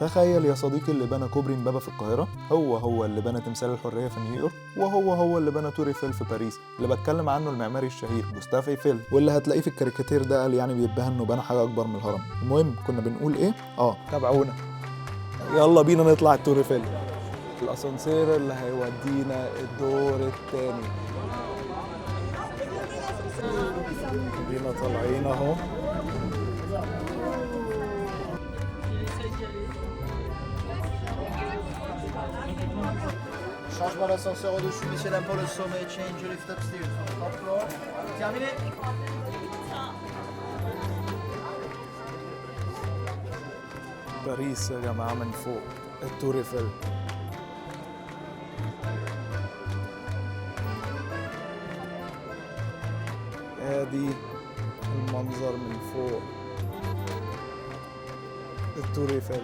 تخيل يا صديقي اللي بنى كوبري امبابة في القاهرة هو اللي بنى تمثال الحرية في نيويورك، وهو اللي بنى تور ايفل في باريس اللي بتكلم عنه المعماري الشهير جوستاف ايفل، واللي هتلاقيه في الكاريكاتير ده قال يعني بيتباهى انه بنى حاجة أكبر من الهرم. المهم كنا بنقول إيه؟ تابعونا، يلا بينا نطلع التور ايفل، الأسانسير اللي هيودينا الدور التاني. بينا طالعين أهو. Changement d'ascenseur au-dessus, messieurs, dames, pour le sommet. Change lift upstairs. Top floor. Terminé. باريس يا جماعة من فوق التور ايفل. ادي المنظر من فوق التور ايفل.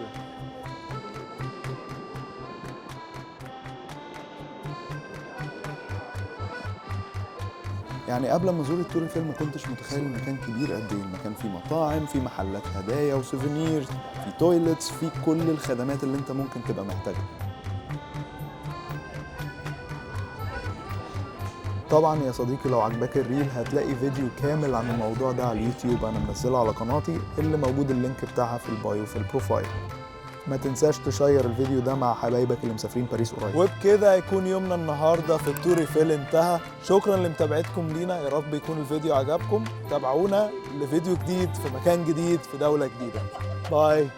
يعني قبل ما ازور التور ايفل ما كنتش متخيل المكان كبير قد ايه. المكان فيه مطاعم، فيه محلات هدايا وسوفينيرز، فيه تويلتس، فيه كل الخدمات اللي انت ممكن تبقى محتاجها. طبعا يا صديقي لو عجبك الريل هتلاقي فيديو كامل عن الموضوع ده على اليوتيوب، انا منزله على قناتي اللي موجود اللينك بتاعها في البايو في البروفايل. ما تنساش تشير الفيديو ده مع حبايبك اللي مسافرين باريس قريب. وبكده هيكون يومنا النهارده في التور ايفل انتهى. شكرا لمتابعتكم لينا، يا رب يكون الفيديو عجبكم. تابعونا لفيديو جديد في مكان جديد في دولة جديدة. باي.